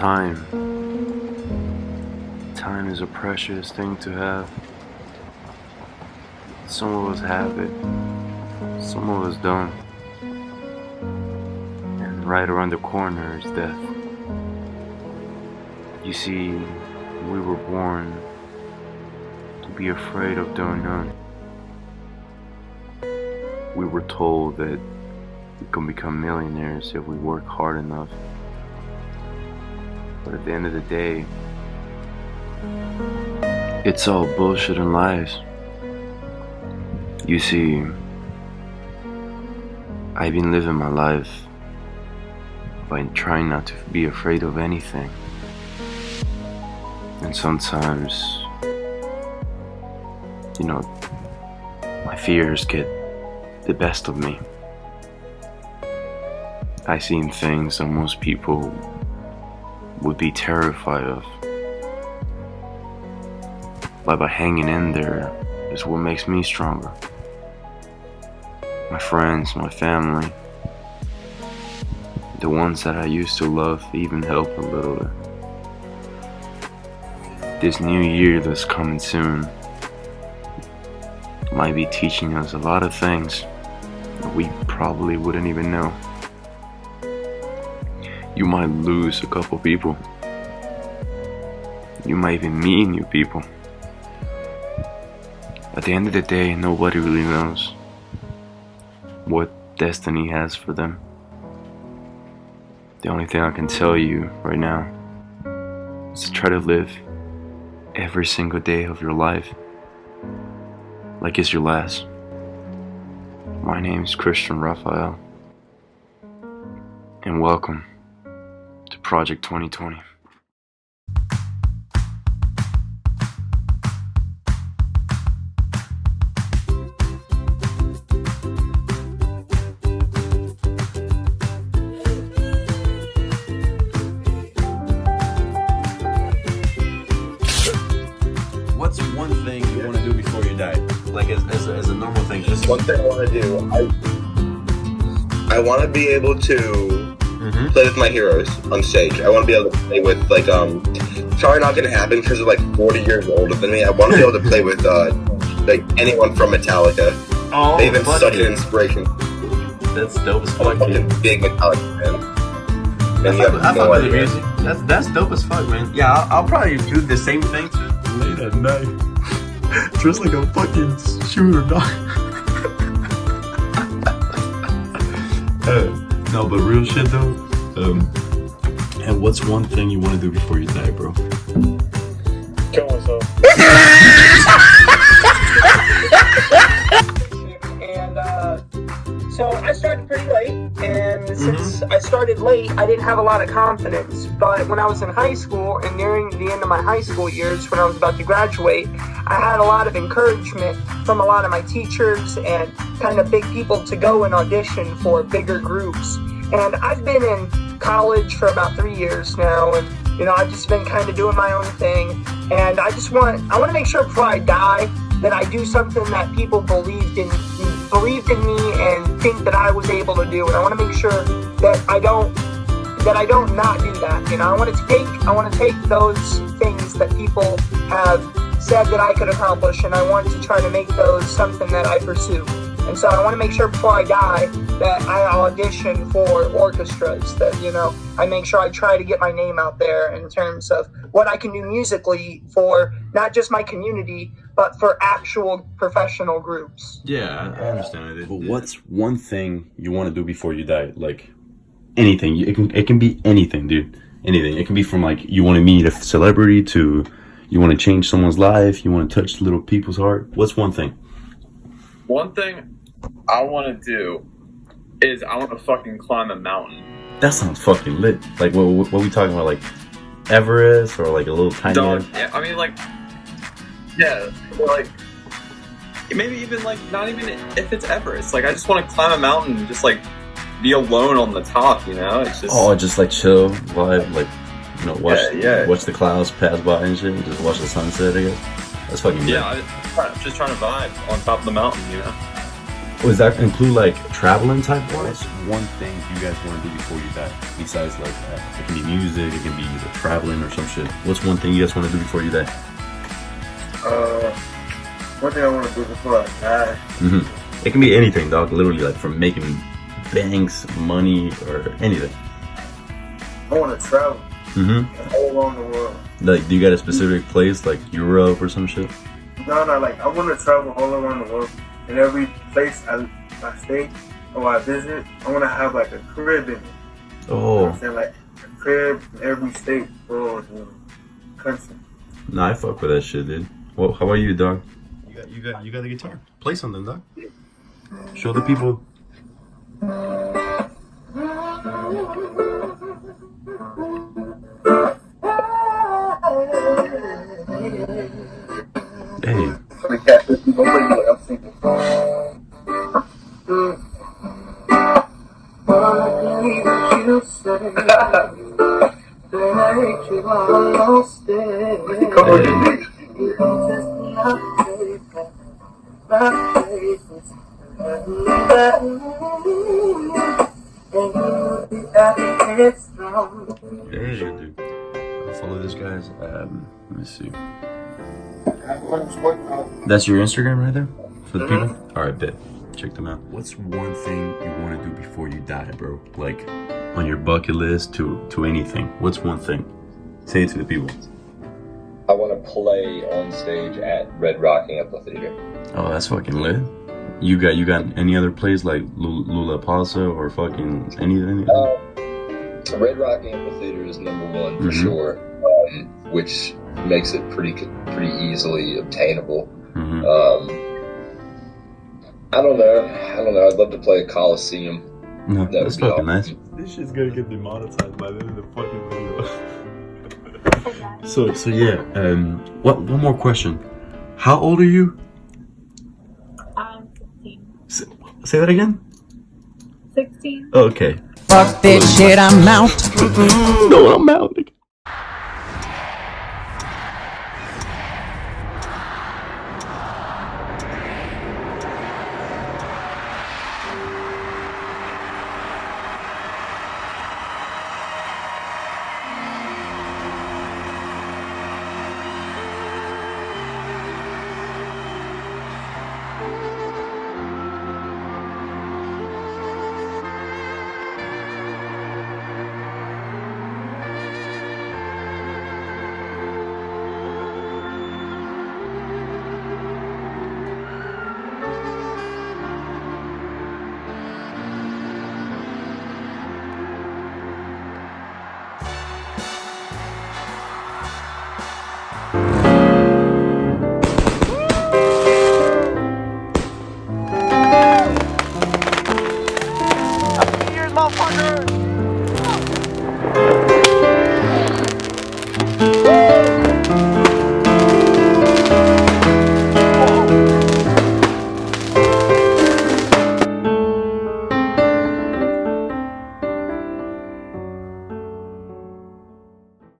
Time. Time is a precious thing to have. Some of us have it, some of us don't. And right around the corner is death. You see, we were born to be afraid of the unknown. We were told that we can become millionaires if we work hard enough. But at the end of the day, it's all bullshit and lies. You see, I've been living my life by trying not to be afraid of anything. And sometimes, my fears get the best of me. I've seen things that most people would be terrified of. But by hanging in there is what makes me stronger. My friends, my family, the ones that I used to love even help a little bit. This new year that's coming soon might be teaching us a lot of things that we probably wouldn't even know. You might lose a couple people. You might even meet new people. At the end of the day, nobody really knows what destiny has for them. The only thing I can tell you right now is to try to live every single day of your life like it's your last. My name is Christian Raphael, and welcome to Project 2020. What's one thing you want to do before you die? Like as a normal thing. Just one thing I want to do. I want to be able to play with my heroes on stage. I want to be able to play with probably not going to happen because they're like 40 years older than me. I want to be able to play with like anyone from Metallica. Oh, they've been such an inspiration. That's dope as fuck. I'm a fucking big Metallica fan. And you have no idea. Music. That's dope as fuck, man. Yeah, I'll probably do the same thing too. Late at night, dressed like a fucking shooter, dog. No, but real shit though. And what's one thing you want to do before you die, bro? Kill myself. And so I started pretty late, and since I started late, I didn't have a lot of confidence. But when I was in high school and nearing the end of my high school years, when I was about to graduate, I had a lot of encouragement from a lot of my teachers and kind of big people to go and audition for bigger groups. And I've been in college for about 3 years now, and I've just been kind of doing my own thing. And I want to make sure before I die that I do something that people believed in me and think that I was able to do. And I want to make sure that I don't not do that. I want to take those things that people have said that I could accomplish, and I want to try to make those something that I pursue. And so I want to make sure before I die that I audition for orchestras, that, I make sure I try to get my name out there in terms of what I can do musically for not just my community, but for actual professional groups. Yeah, I understand it. But what's one thing you want to do before you die? Like anything. It can be anything, dude. Anything. It can be from like you want to meet a celebrity to you want to change someone's life. You want to touch little people's heart. What's one thing? One thing I want to do is I want to fucking climb a mountain. That sounds fucking lit. Like what we talking about? Like Everest or like a little tiny? Yeah, I mean like maybe even like not even if it's Everest. Like I just want to climb a mountain and just like be alone on the top. It's just just like chill, vibe, like watch the clouds pass by and shit, and just watch the sunset. I guess that's fucking lit. I'm just trying to vibe on top of the mountain. Does that include like traveling type wise? One thing you guys want to do before you die, besides like it can be music, it can be either traveling or some shit. What's one thing you guys want to do before you die? One thing I want to do before I die. It can be anything, dog. Literally, like from making banks, money, or anything. I want to travel all around the world. Like, do you got a specific place, like Europe or some shit? No, like I want to travel all around the world. In every place I stay or I visit, I want to have like a crib in it. Oh. You know what I'm saying? Like a crib in every state, world, country. Nah, I fuck with that shit, dude. Well, how about you, dog? You got the guitar. Play something, dog. Show the people. Hey. There you go, dude. I'll follow this guy's. Let me see. That's your Instagram right there for the people. All right, bet. Check them out. What's one thing you want to do before you die, bro? Like on your bucket list to anything. What's one thing? Say it to the people. I want to play on stage at Red Rocking Amphitheater. Oh, that's fucking lit. You got any other plays like Lollapalooza or fucking anything? Red Rocking Amphitheater is number one for sure, which makes it pretty easily obtainable. I don't know. I'd love to play a Coliseum. No, that's fucking awesome. nice. This shit's gonna get demonetized by the end of the fucking video. so yeah. One more question. How old are you? I'm 16. Say that again. 16. Okay. Fuck this shit, I'm out. No, I'm out.